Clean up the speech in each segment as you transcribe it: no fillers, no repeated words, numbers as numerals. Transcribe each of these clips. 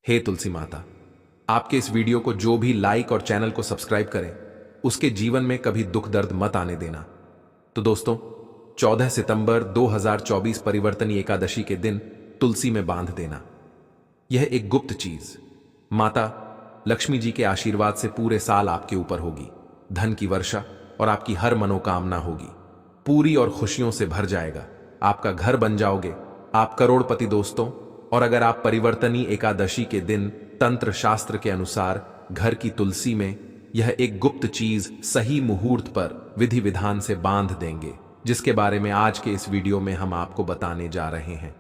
हे तुलसी माता, आपके इस वीडियो को जो भी लाइक और चैनल को सब्सक्राइब करें, उसके जीवन में कभी दुख दर्द मत आने देना। तो दोस्तों, 14 सितंबर 2024 परिवर्तनी एकादशी के दिन तुलसी में बांध देना। यह एक गुप्त चीज माता लक्ष्मी जी के आशीर्वाद से पूरे साल आपके ऊपर होगी। धन की वर्षा और आपकी हर मनोकामना होगी पूरी और खुशियों से भर जाएगा। आपका घर बन जाओगे, आप करोड़पति दोस्तों। और अगर आप परिवर्तनी एकादशी के दिन तंत्र शास्त्र के अनुसार घर की तुलसी में यह एक गुप्त चीज सही मुहूर्त पर विधि विधान से बांध देंगे, जिसके बारे में आज के इस वीडियो में हम आपको बताने जा रहे हैं।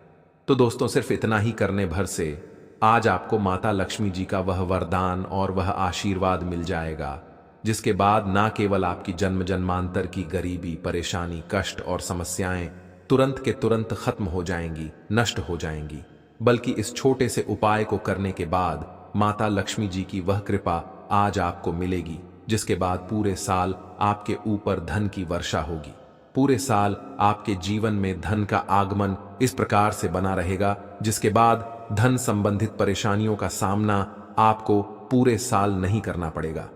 तो दोस्तों, सिर्फ इतना ही करने भर से आज आपको माता लक्ष्मी जी का वह वरदान और वह आशीर्वाद मिल जाएगा, जिसके बाद ना केवल आपकी जन्म जन्मांतर की गरीबी, परेशानी, कष्ट और समस्याएं तुरंत के तुरंत खत्म हो जाएंगी, नष्ट हो जाएंगी, बल्कि इस छोटे से उपाय को करने के बाद माता लक्ष्मी जी की वह कृपा आज आपको मिलेगी, जिसके बाद पूरे साल आपके ऊपर धन की वर्षा होगी। पूरे साल आपके जीवन में धन का आगमन इस प्रकार से बना रहेगा, जिसके बाद धन संबंधित परेशानियों का सामना आपको पूरे साल नहीं करना पड़ेगा।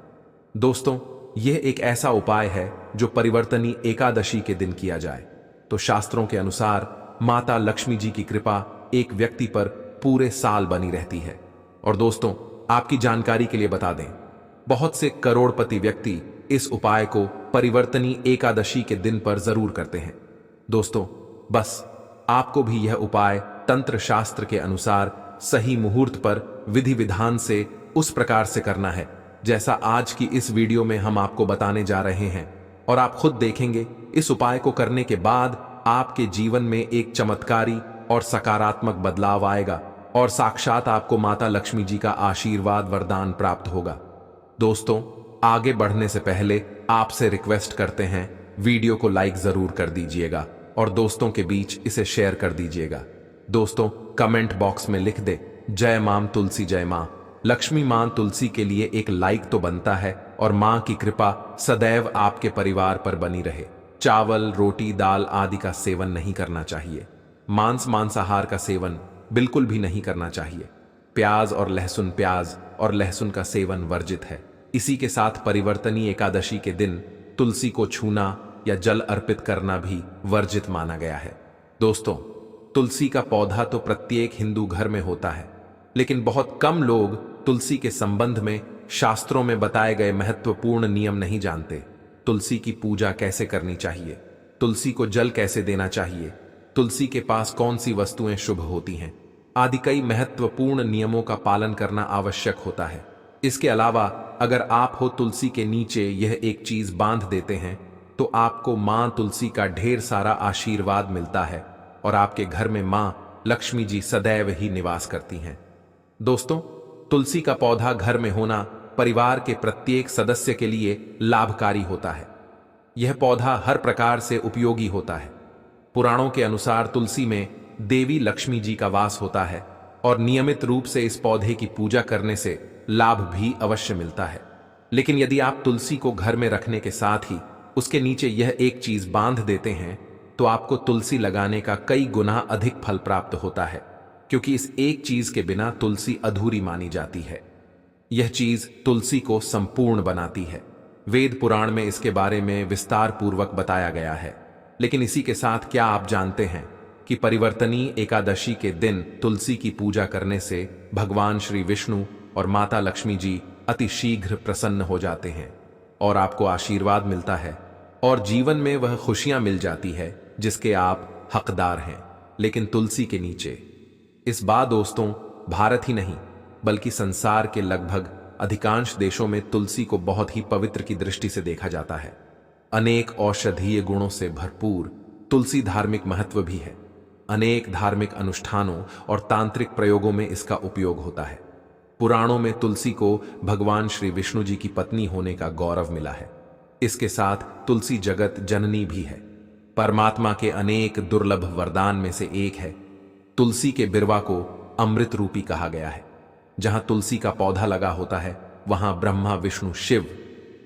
दोस्तों, यह एक ऐसा उपाय है जो परिवर्तनी एकादशी के दिन किया जाए। तो शास्त्रों के अनुसार माता लक्ष्मी जी की कृपा एक व्यक्ति पर पूरे साल बनी रहती है। और दोस्तों, आपकी जानकारी के लिए बता दें, बहुत से करोड़पति व्यक्ति इस उपाय को परिवर्तनी एकादशी के दिन पर जरूर करते हैं। दोस्तों, बस आपको भी यह उपाय तंत्र शास्त्र के अनुसार सही मुहूर्त पर विधि विधान से उस प्रकार से करना है जैसा आज की इस वीडियो में हम आपको बताने जा रहे हैं। और आप खुद देखेंगे, इस उपाय को करने के बाद आपके जीवन में एक चमत्कारी और सकारात्मक बदलाव आएगा और साक्षात आपको माता लक्ष्मी जी का आशीर्वाद वरदान प्राप्त होगा। दोस्तों, आगे बढ़ने से पहले आपसे रिक्वेस्ट करते हैं, वीडियो को लाइक जरूर कर दीजिएगा और दोस्तों के बीच इसे शेयर कर दीजिएगा। दोस्तों, कमेंट बॉक्स में लिख दे, जय मां तुलसी, जय मां लक्ष्मी। मां तुलसी के लिए एक लाइक तो बनता है और मां की कृपा सदैव आपके परिवार पर बनी रहे। चावल, रोटी, दाल आदि का सेवन नहीं करना चाहिए। मांसाहार का सेवन बिल्कुल भी नहीं करना चाहिए। प्याज और लहसुन का सेवन वर्जित है। इसी के साथ परिवर्तनी एकादशी के दिन तुलसी को छूना या जल अर्पित करना भी वर्जित माना गया है। दोस्तों, तुलसी का पौधा तो प्रत्येक हिंदू घर में होता है, लेकिन बहुत कम लोग तुलसी के संबंध में शास्त्रों में बताए गए महत्वपूर्ण नियम नहीं जानते। तुलसी की पूजा कैसे करनी चाहिए, तुलसी को जल कैसे देना चाहिए, तुलसी के पास कौन सी वस्तुएं शुभ होती हैं आदि कई महत्वपूर्ण नियमों का पालन करना आवश्यक होता है। इसके अलावा अगर आप हो तुलसी के नीचे यह एक चीज बांध देते हैं तो आपको मां तुलसी का ढेर सारा आशीर्वाद मिलता है और आपके घर में मां लक्ष्मी जी सदैव ही निवास करती हैं। दोस्तों, तुलसी का पौधा घर में होना परिवार के प्रत्येक सदस्य के लिए लाभकारी होता है। यह पौधा हर प्रकार से उपयोगी होता है। पुराणों के अनुसार तुलसी में देवी लक्ष्मी जी का वास होता है और नियमित रूप से इस पौधे की पूजा करने से लाभ भी अवश्य मिलता है। लेकिन यदि आप तुलसी को घर में रखने के साथ ही उसके नीचे यह एक चीज बांध देते हैं तो आपको तुलसी लगाने का कई गुना अधिक फल प्राप्त होता है, क्योंकि इस एक चीज के बिना तुलसी अधूरी मानी जाती है। यह चीज तुलसी को संपूर्ण बनाती है। वेद पुराण में इसके बारे में विस्तार पूर्वक बताया गया है। लेकिन इसी के साथ क्या आप जानते हैं कि परिवर्तनी एकादशी के दिन तुलसी की पूजा करने से भगवान श्री विष्णु और माता लक्ष्मी जी अति शीघ्र प्रसन्न हो जाते हैं और आपको आशीर्वाद मिलता है और जीवन में वह खुशियां मिल जाती है जिसके आप हकदार हैं। लेकिन तुलसी के नीचे इस बार दोस्तों, भारत ही नहीं बल्कि संसार के लगभग अधिकांश देशों में तुलसी को बहुत ही पवित्र की दृष्टि से देखा जाता है। अनेक औषधीय गुणों से भरपूर तुलसी धार्मिक महत्व भी है। अनेक धार्मिक अनुष्ठानों और तांत्रिक प्रयोगों में इसका उपयोग होता है। पुराणों में तुलसी को भगवान श्री विष्णु जी की पत्नी होने का गौरव मिला है। इसके साथ तुलसी जगत जननी भी है। परमात्मा के अनेक दुर्लभ वरदान में से एक है। तुलसी के बिरवा को अमृत रूपी कहा गया है। जहां तुलसी का पौधा लगा होता है वहां ब्रह्मा, विष्णु, शिव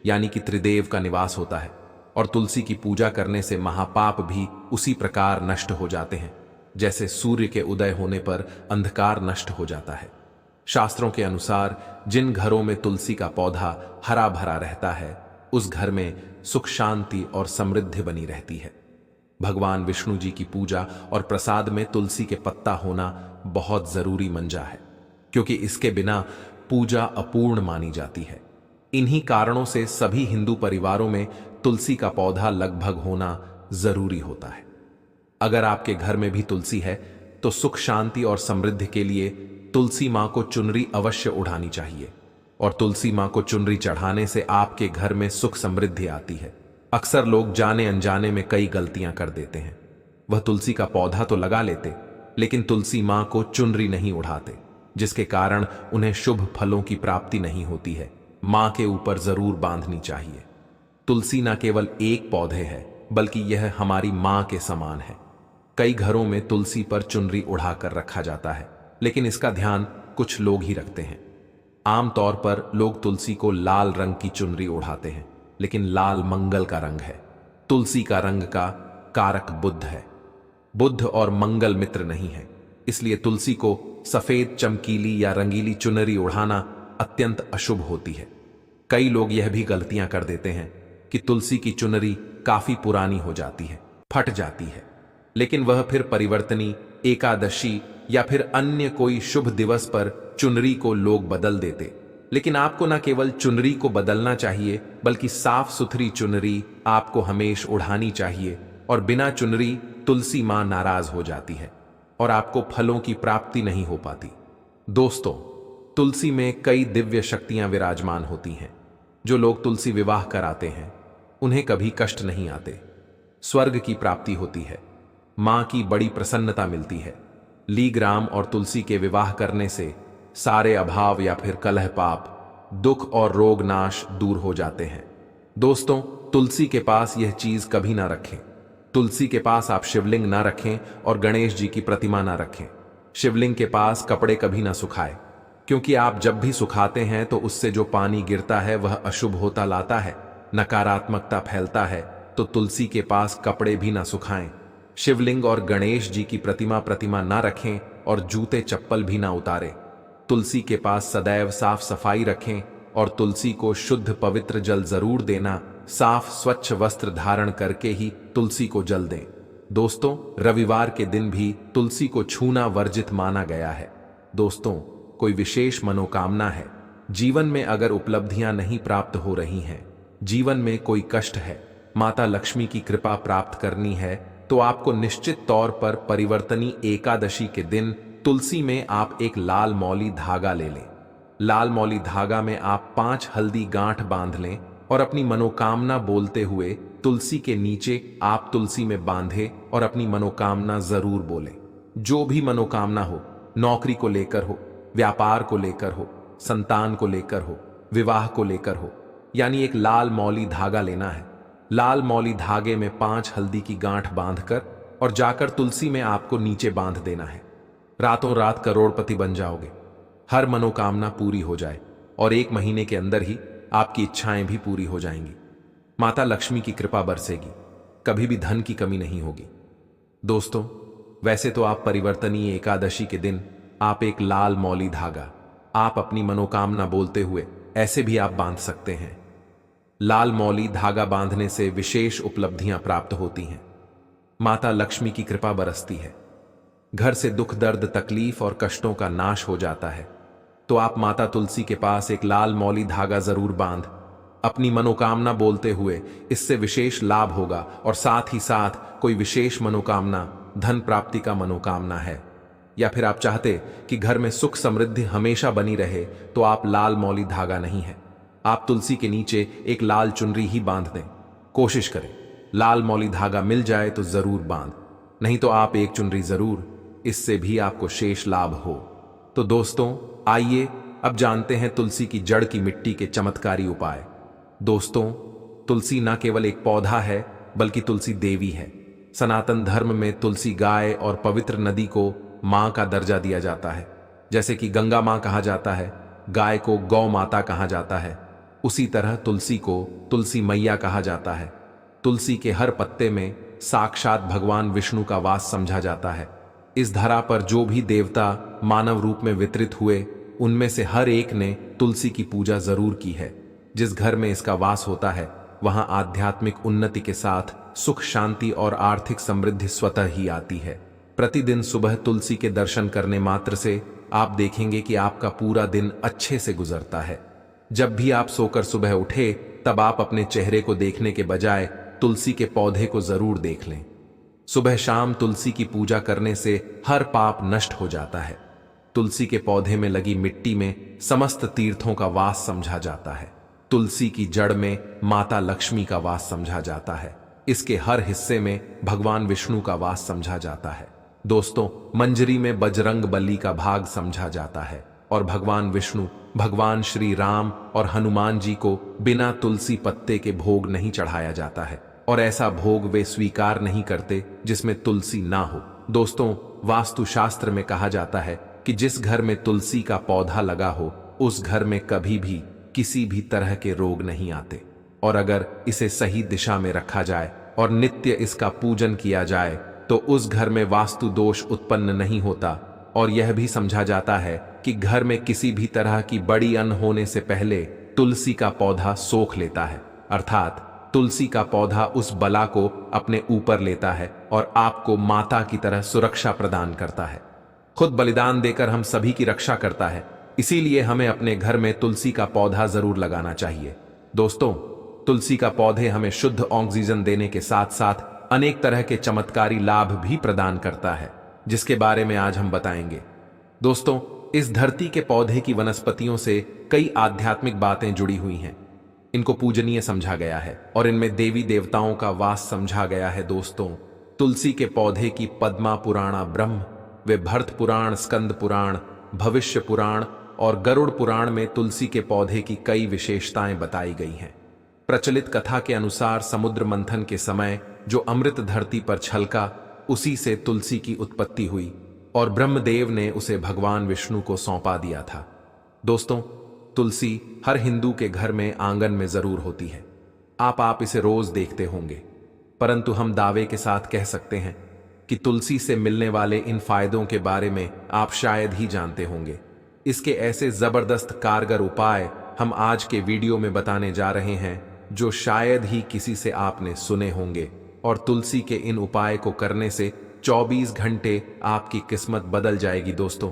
यानी कि त्रिदेव का निवास होता है और तुलसी की पूजा करने से महापाप भी उसी प्रकार नष्ट हो जाते हैं, जैसे सूर्य के उदय होने पर अंधकार नष्ट हो जाता है। शास्त्रों के अनुसार जिन घरों में तुलसी का पौधा हरा भरा रहता है उस घर में सुख शांति और समृद्धि बनी रहती है। भगवान विष्णु जी की पूजा और प्रसाद में तुलसी के पत्ता होना बहुत जरूरी मंजा है, क्योंकि इसके बिना पूजा अपूर्ण मानी जाती है। इन्हीं कारणों से सभी हिंदू परिवारों में तुलसी का पौधा लगभग होना जरूरी होता है। अगर आपके घर में भी तुलसी है तो सुख शांति और समृद्धि के लिए तुलसी मां को चुनरी अवश्य उड़ानी चाहिए, और तुलसी मां को चुनरी चढ़ाने से आपके घर में सुख समृद्धि आती है। अक्सर लोग जाने अनजाने में कई गलतियां कर देते हैं। वह तुलसी का पौधा तो लगा लेते लेकिन तुलसी मां को चुनरी नहीं उड़ाते, जिसके कारण उन्हें शुभ फलों की प्राप्ति नहीं होती है। मां के ऊपर जरूर बांधनी चाहिए। तुलसी न केवल एक पौधे है बल्कि यह हमारी मां के समान है। कई घरों में तुलसी पर चुनरी उड़ाकर रखा जाता है, लेकिन इसका ध्यान कुछ लोग ही रखते हैं। आमतौर पर लोग तुलसी को लाल रंग की चुनरी उड़ाते हैं, लेकिन लाल मंगल का रंग है। तुलसी का रंग का कारक बुध है। बुध और मंगल मित्र नहीं है, इसलिए तुलसी को सफेद चमकीली या रंगीली चुनरी उड़ाना अत्यंत अशुभ होती है। कई लोग यह भी गलतियां कर देते हैं कि तुलसी की चुनरी काफी पुरानी हो जाती है, फट जाती है, लेकिन वह फिर परिवर्तनी एकादशी या फिर अन्य कोई शुभ दिवस पर चुनरी को लोग बदल देते। लेकिन आपको न केवल चुनरी को बदलना चाहिए बल्कि साफ सुथरी चुनरी आपको हमेशा उड़ानी चाहिए, और बिना चुनरी तुलसी मां नाराज हो जाती है और आपको फलों की प्राप्ति नहीं हो पाती। दोस्तों, तुलसी में कई दिव्य शक्तियां विराजमान होती हैं। जो लोग तुलसी विवाह कराते हैं उन्हें कभी कष्ट नहीं आते, स्वर्ग की प्राप्ति होती है, मां की बड़ी प्रसन्नता मिलती है। लीग्राम और तुलसी के विवाह करने से सारे अभाव या फिर कलह पाप, दुख और रोग नाश दूर हो जाते हैं। दोस्तों, तुलसी के पास यह चीज कभी ना रखें। तुलसी के पास आप शिवलिंग ना रखें और गणेश जी की प्रतिमा ना रखें। शिवलिंग के पास कपड़े कभी ना सुखाएं, क्योंकि आप जब भी सुखाते हैं तो उससे जो पानी गिरता है वह अशुभ होता लाता है, नकारात्मकता फैलता है। तो तुलसी के पास कपड़े भी ना सुखाएं। शिवलिंग और गणेश जी की प्रतिमा ना रखें और जूते चप्पल भी ना उतारें। तुलसी के पास सदैव साफ सफाई रखें और तुलसी को शुद्ध पवित्र जल जरूर देना। साफ स्वच्छ वस्त्र धारण करके ही तुलसी को जल दें। दोस्तों, रविवार के दिन भी तुलसी को छूना वर्जित माना गया है। दोस्तों, कोई विशेष मनोकामना है, जीवन में अगर उपलब्धियां नहीं प्राप्त हो रही हैं, जीवन में कोई कष्ट है, माता लक्ष्मी की कृपा प्राप्त करनी है, तो आपको निश्चित तौर पर परिवर्तनी एकादशी के दिन तुलसी में आप एक लाल मौली धागा ले लें। लाल मौली धागा में आप 5 हल्दी गांठ बांध लें और अपनी मनोकामना बोलते हुए तुलसी के नीचे आप तुलसी में बांधे और अपनी मनोकामना जरूर बोलें। जो भी मनोकामना हो, नौकरी को लेकर हो, व्यापार को लेकर हो, संतान को लेकर हो, विवाह को लेकर हो, यानी एक लाल मौली धागा लेना है। लाल मौली धागे में 5 हल्दी की गांठ बांधकर और जाकर तुलसी में आपको नीचे बांध देना है। रातों रात करोड़पति बन जाओगे, हर मनोकामना पूरी हो जाए और 1 महीने के अंदर ही आपकी इच्छाएं भी पूरी हो जाएंगी। माता लक्ष्मी की कृपा बरसेगी, कभी भी धन की कमी नहीं होगी। दोस्तों, वैसे तो आप परिवर्तनीय एकादशी के दिन आप एक लाल मौली धागा आप अपनी मनोकामना बोलते हुए ऐसे भी आप बांध सकते हैं। लाल मौली धागा बांधने से विशेष उपलब्धियां प्राप्त होती हैं, माता लक्ष्मी की कृपा बरसती है, घर से दुख दर्द तकलीफ और कष्टों का नाश हो जाता है। तो आप माता तुलसी के पास एक लाल मौली धागा जरूर बांध अपनी मनोकामना बोलते हुए, इससे विशेष लाभ होगा। और साथ ही साथ कोई विशेष मनोकामना, धन प्राप्ति का मनोकामना है, या फिर आप चाहते कि घर में सुख समृद्धि हमेशा बनी रहे, तो आप लाल मौली धागा नहीं है, आप तुलसी के नीचे एक लाल चुनरी ही बांध दें। कोशिश करें लाल मौली धागा मिल जाए तो जरूर बांध, नहीं तो आप एक चुनरी जरूर, इससे भी आपको शेष लाभ हो। तो दोस्तों, आइए अब जानते हैं तुलसी की जड़ की मिट्टी के चमत्कारी उपाय। दोस्तों, तुलसी न केवल एक पौधा है बल्कि तुलसी देवी है। सनातन धर्म में तुलसी गाय और पवित्र नदी को मां का दर्जा दिया जाता है। जैसे कि गंगा मां कहा जाता है, गाय को गौ माता कहा जाता है, उसी तरह तुलसी को तुलसी मैया कहा जाता है। तुलसी के हर पत्ते में साक्षात भगवान विष्णु का वास समझा जाता है। इस धरा पर जो भी देवता मानव रूप में वितरित हुए उनमें से हर एक ने तुलसी की पूजा जरूर की है। जिस घर में इसका वास होता है वहां आध्यात्मिक उन्नति के साथ सुख, शांति और आर्थिक समृद्धि स्वतः ही आती है। प्रतिदिन सुबह तुलसी के दर्शन करने मात्र से आप देखेंगे कि आपका पूरा दिन अच्छे से गुजरता है। जब भी आप सोकर सुबह उठे तब आप अपने चेहरे को देखने के बजाय तुलसी के पौधे को जरूर देख लें। सुबह शाम तुलसी की पूजा करने से हर पाप नष्ट हो जाता है। तुलसी के पौधे में लगी मिट्टी में समस्त तीर्थों का वास समझा जाता है। तुलसी की जड़ में माता लक्ष्मी का वास समझा जाता है। इसके हर हिस्से में भगवान विष्णु का वास समझा जाता है। दोस्तों, मंजरी में बजरंग बली का भाग समझा जाता है और भगवान विष्णु, भगवान श्री राम और हनुमान जी को बिना तुलसी पत्ते के भोग नहीं चढ़ाया जाता है और ऐसा भोग वे स्वीकार नहीं करते जिसमें तुलसी ना हो। दोस्तों, वास्तुशास्त्र में कहा जाता है कि जिस घर में तुलसी का पौधा लगा हो उस घर में कभी भी किसी भी तरह के रोग नहीं आते, और अगर इसे सही दिशा में रखा जाए और नित्य इसका पूजन किया जाए तो उस घर में वास्तु दोष उत्पन्न नहीं होता। और यह भी समझा जाता है कि घर में किसी भी तरह की बड़ी अनहोने से पहले तुलसी का पौधा सोख लेता है, अर्थात तुलसी का पौधा उस बला को अपने ऊपर लेता है और आपको माता की तरह सुरक्षा प्रदान करता है। खुद बलिदान देकर हम सभी की रक्षा करता है, इसीलिए हमें अपने घर में तुलसी का पौधा जरूर लगाना चाहिए। दोस्तों, तुलसी का पौधे हमें शुद्ध ऑक्सीजन देने के साथ साथ अनेक तरह के चमत्कारी लाभ भी प्रदान करता है, जिसके बारे में आज हम बताएंगे। दोस्तों, इस धरती के पौधे की वनस्पतियों से कई आध्यात्मिक बातें जुड़ी हुई हैं। इनको पूजनीय समझा गया है और इनमें देवी देवताओं का वास समझा गया है। दोस्तों, तुलसी के पौधे की पद्मा पुराण, ब्रह्म व भरत पुराण, स्कंद पुराण, भविष्य पुराण और गरुड़ पुराण में तुलसी के पौधे की कई विशेषताएं बताई गई हैं। प्रचलित कथा के अनुसार समुद्र मंथन के समय जो अमृत धरती पर छलका, उसी से तुलसी की उत्पत्ति हुई और ब्रह्मदेव ने उसे भगवान विष्णु को सौंपा दिया था। दोस्तों, तुलसी हर हिंदू के घर में आंगन में जरूर होती है। आप इसे रोज देखते होंगे, परंतु हम दावे के साथ कह सकते हैं कि तुलसी से मिलने वाले इन फायदों के बारे में आप शायद ही जानते होंगे। इसके ऐसे जबरदस्त कारगर उपाय हम आज के वीडियो में बताने जा रहे हैं जो शायद ही किसी से आपने सुने होंगे, और तुलसी के इन उपाय को करने से 24 घंटे आपकी किस्मत बदल जाएगी। दोस्तों,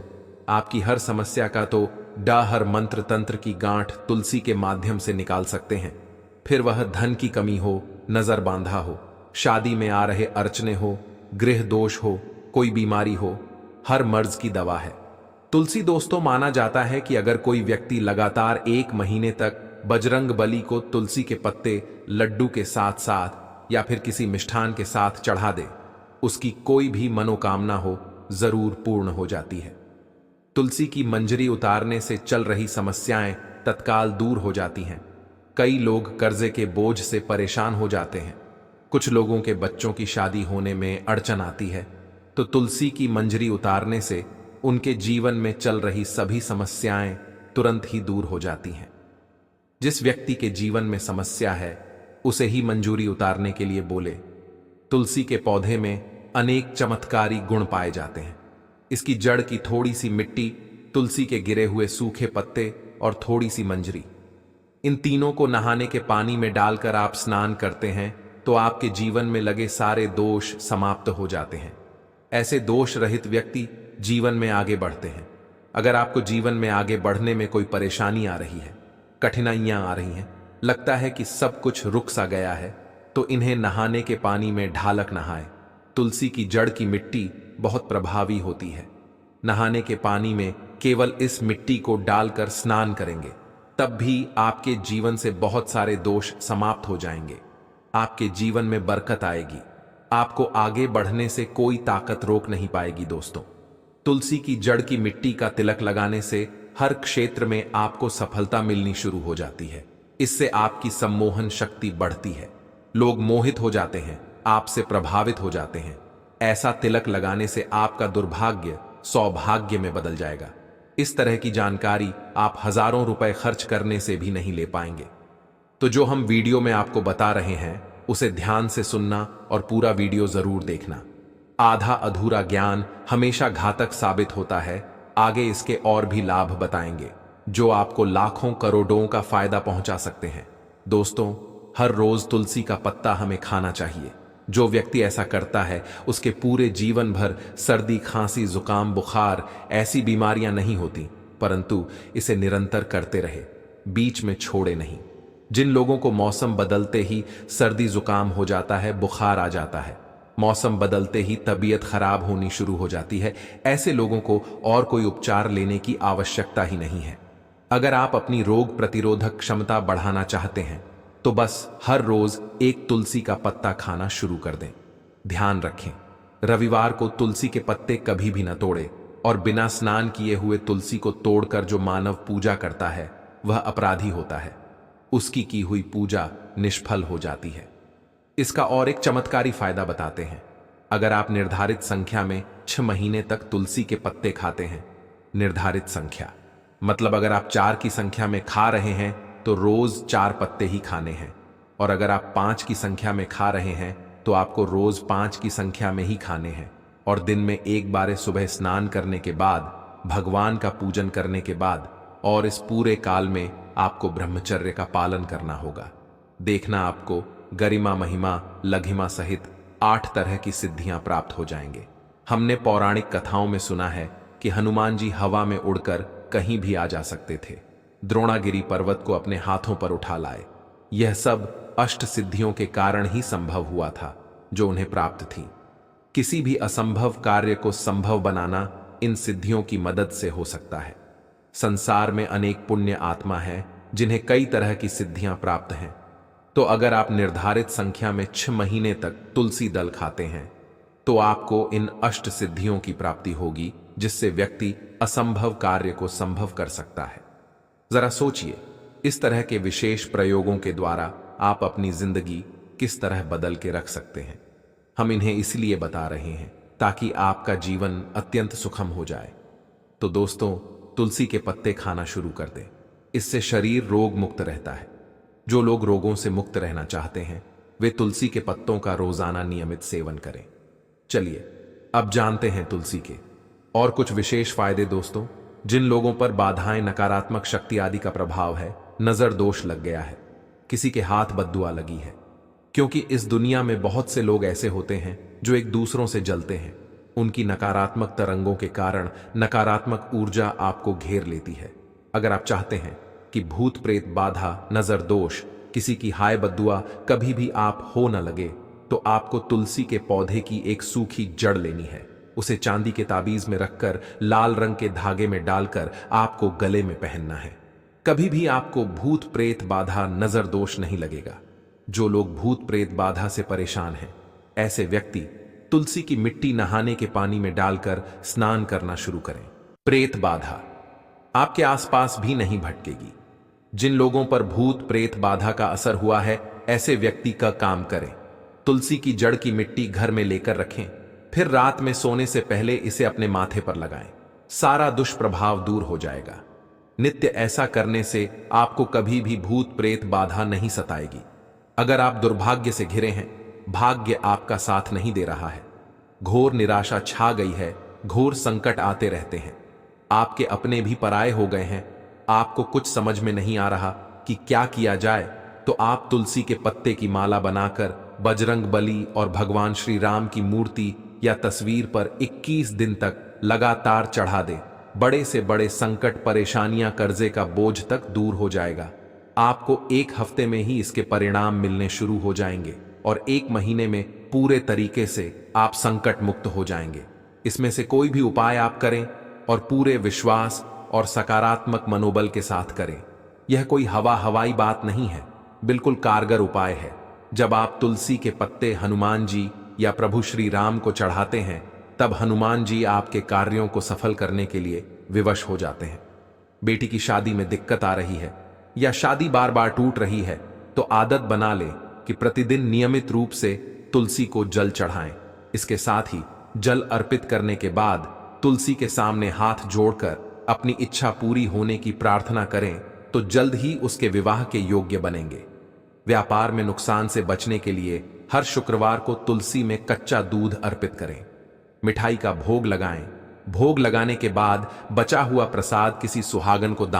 आपकी हर समस्या का तो डाहर मंत्र तंत्र की गांठ तुलसी के माध्यम से निकाल सकते हैं। फिर वह धन की कमी हो, नजर बांधा हो, शादी में आ रहे अड़चने हो, गृह दोष हो, कोई बीमारी हो, हर मर्ज की दवा है तुलसी। दोस्तों, माना जाता है कि अगर कोई व्यक्ति लगातार 1 महीने तक बजरंग बली को तुलसी के पत्ते लड्डू के साथ साथ या फिर किसी मिष्ठान के साथ चढ़ा दे, उसकी कोई भी मनोकामना हो जरूर पूर्ण हो जाती है। तुलसी की मंजरी उतारने से चल रही समस्याएं तत्काल दूर हो जाती हैं। कई लोग कर्जे के बोझ से परेशान हो जाते हैं। कुछ लोगों के बच्चों की शादी होने में अड़चन आती है, तो तुलसी की मंजरी उतारने से उनके जीवन में चल रही सभी समस्याएं तुरंत ही दूर हो जाती हैं। जिस व्यक्ति के जीवन में समस्या है उसे ही मंजूरी उतारने के लिए बोले। तुलसी के पौधे में अनेक चमत्कारी गुण पाए जाते हैं। इसकी जड़ की थोड़ी सी मिट्टी, तुलसी के गिरे हुए सूखे पत्ते और थोड़ी सी मंजरी, इन तीनों को नहाने के पानी में डालकर आप स्नान करते हैं तो आपके जीवन में लगे सारे दोष समाप्त हो जाते हैं। ऐसे दोष रहित व्यक्ति जीवन में आगे बढ़ते हैं। अगर आपको जीवन में आगे बढ़ने में कोई परेशानी आ रही है, कठिनाइयां आ रही हैं, लगता है कि सब कुछ रुक सा गया है, तो इन्हें नहाने के पानी में ढालक नहाएं। तुलसी की जड़ की मिट्टी बहुत प्रभावी होती है। नहाने के पानी में केवल इस मिट्टी को डालकर स्नान करेंगे, तब भी आपके जीवन से बहुत सारे दोष समाप्त हो जाएंगे। आपके जीवन में बरकत आएगी। आपको आगे बढ़ने से कोई ताकत रोक नहीं पाएगी। दोस्तों, तुलसी की जड़ की मिट्टी का तिलक लगाने से हर क्षेत्र में आपको सफलता मिलनी शुरू हो जाती है। इससे आपकी सम्मोहन शक्ति बढ़ती है। लोग मोहित हो जाते हैं, आपसे प्रभावित हो जाते हैं। ऐसा तिलक लगाने से आपका दुर्भाग्य सौभाग्य में बदल जाएगा। इस तरह की जानकारी आप हजारों रुपए खर्च करने से भी नहीं ले पाएंगे। तो जो हम वीडियो में आपको बता रहे हैं उसे ध्यान से सुनना और पूरा वीडियो जरूर देखना। आधा अधूरा ज्ञान हमेशा घातक साबित होता है। आगे इसके और भी लाभ बताएंगे जो आपको लाखों करोड़ों का फायदा पहुंचा सकते हैं। दोस्तों, हर रोज तुलसी का पत्ता हमें खाना चाहिए। जो व्यक्ति ऐसा करता है उसके पूरे जीवन भर सर्दी, खांसी, जुकाम, बुखार ऐसी बीमारियां नहीं होती, परंतु इसे निरंतर करते रहे, बीच में छोड़े नहीं। जिन लोगों को मौसम बदलते ही सर्दी जुकाम हो जाता है, बुखार आ जाता है, मौसम बदलते ही तबीयत खराब होनी शुरू हो जाती है, ऐसे लोगों को और कोई उपचार लेने की आवश्यकता ही नहीं है। अगर आप अपनी रोग प्रतिरोधक क्षमता बढ़ाना चाहते हैं तो बस हर रोज एक तुलसी का पत्ता खाना शुरू कर दें। ध्यान रखें, रविवार को तुलसी के पत्ते कभी भी न तोड़े, और बिना स्नान किए हुए तुलसी को तोड़कर जो मानव पूजा करता है वह अपराधी होता है, उसकी की हुई पूजा निष्फल हो जाती है। इसका और एक चमत्कारी फायदा बताते हैं। अगर आप निर्धारित संख्या में 6 महीने तक तुलसी के पत्ते खाते हैं, निर्धारित संख्या मतलब अगर आप 4 की संख्या में खा रहे हैं तो रोज 4 पत्ते ही खाने हैं, और अगर आप 5 की संख्या में खा रहे हैं तो आपको रोज 5 की संख्या में ही खाने हैं, और दिन में एक बार सुबह स्नान करने के बाद, भगवान का पूजन करने के बाद, और इस पूरे काल में आपको ब्रह्मचर्य का पालन करना होगा। देखना आपको गरिमा, महिमा, लघिमा सहित 8 तरह की सिद्धियां प्राप्त हो जाएंगे। हमने पौराणिक कथाओं में सुना है कि हनुमान जी हवा में उड़कर कहीं भी आ जा सकते थे, द्रोणागिरी पर्वत को अपने हाथों पर उठा लाए। यह सब अष्ट सिद्धियों के कारण ही संभव हुआ था जो उन्हें प्राप्त थी। किसी भी असंभव कार्य को संभव बनाना इन सिद्धियों की मदद से हो सकता है। संसार में अनेक पुण्य आत्मा है जिन्हें कई तरह की सिद्धियां प्राप्त हैं। तो अगर आप निर्धारित संख्या में 6 महीने तक तुलसी दल खाते हैं तो आपको इन अष्ट सिद्धियों की प्राप्ति होगी, जिससे व्यक्ति असंभव कार्य को संभव कर सकता है। जरा सोचिए, इस तरह के विशेष प्रयोगों के द्वारा आप अपनी जिंदगी किस तरह बदल के रख सकते हैं। हम इन्हें इसलिए बता रहे हैं ताकि आपका जीवन अत्यंत सुखम हो जाए। तो दोस्तों, तुलसी के पत्ते खाना शुरू कर दें। इससे शरीर रोग मुक्त रहता है। जो लोग रोगों से मुक्त रहना चाहते हैं वे तुलसी के पत्तों का रोजाना नियमित सेवन करें। चलिए अब जानते हैं तुलसी के और कुछ विशेष फायदे। दोस्तों, जिन लोगों पर बाधाएं, नकारात्मक शक्ति आदि का प्रभाव है, नजर दोष लग गया है, किसी के हाथ बद्दुआ लगी है, क्योंकि इस दुनिया में बहुत से लोग ऐसे होते हैं जो एक दूसरों से जलते हैं। उनकी नकारात्मक तरंगों के कारण नकारात्मक ऊर्जा आपको घेर लेती है। अगर आप चाहते हैं कि भूत प्रेत बाधा, नजर दोष, किसी की हाय बद्दुआ कभी भी आप हो न लगे, तो आपको तुलसी के पौधे की एक सूखी जड़ लेनी है। उसे चांदी के ताबीज में रखकर लाल रंग के धागे में डालकर आपको गले में पहनना है। कभी भी आपको भूत प्रेत बाधा, नजर दोष नहीं लगेगा। जो लोग भूत प्रेत बाधा से परेशान हैं, ऐसे व्यक्ति तुलसी की मिट्टी नहाने के पानी में डालकर स्नान करना शुरू करें। प्रेत बाधा आपके आसपास भी नहीं भटकेगी। जिन लोगों पर भूत प्रेत बाधा का असर हुआ है, ऐसे व्यक्ति का काम करें। तुलसी की जड़ की मिट्टी घर में लेकर रखें, फिर रात में सोने से पहले इसे अपने माथे पर लगाएं। सारा दुष्प्रभाव दूर हो जाएगा। नित्य ऐसा करने से आपको कभी भी भूत प्रेत बाधा नहीं सताएगी। अगर आप दुर्भाग्य से घिरे हैं, भाग्य आपका साथ नहीं दे रहा है, घोर निराशा छा गई है, घोर संकट आते रहते हैं, आपके अपने भी पराये हो गए हैं, आपको कुछ समझ में नहीं आ रहा कि क्या किया जाए, तो आप तुलसी के पत्ते की माला बनाकर बजरंग बली और भगवान श्री राम की मूर्ति या तस्वीर पर 21 दिन तक लगातार चढ़ा दें। बड़े से बड़े संकट, परेशानियां, कर्जे का बोझ तक दूर हो जाएगा। आपको 1 हफ्ते में ही इसके परिणाम मिलने शुरू हो जाएंगे और 1 महीने में पूरे तरीके से आप संकट मुक्त हो जाएंगे। इसमें से कोई भी उपाय आप करें और पूरे विश्वास और सकारात्मक मनोबल के साथ करें। यह कोई हवाई बात नहीं है, बिल्कुल कारगर उपाय है। जब आप तुलसी के पत्ते हनुमान जी या प्रभु श्री राम को चढ़ाते हैं, तब हनुमान जी आपके कार्यों को सफल करने के लिए विवश हो जाते हैं। बेटी की शादी में दिक्कत आ रही है या शादी बार बार टूट रही है, तो आदत बना ले कि प्रतिदिन नियमित रूप से तुलसी को जल चढ़ाएं। इसके साथ ही जल अर्पित करने के बाद तुलसी के सामने हाथ जोड़कर अपनी इच्छा पूरी होने की प्रार्थना करें, तो जल्द ही उसके विवाह के योग्य बनेंगे। व्यापार में नुकसान से बचने के लिए हर शुक्रवार को तुलसी में कच्चा दूध अर्पित करें, मिठाई का भोग लगाएं भोग लगाने के बाद बचा हुआ प्रसाद किसी सुहागन को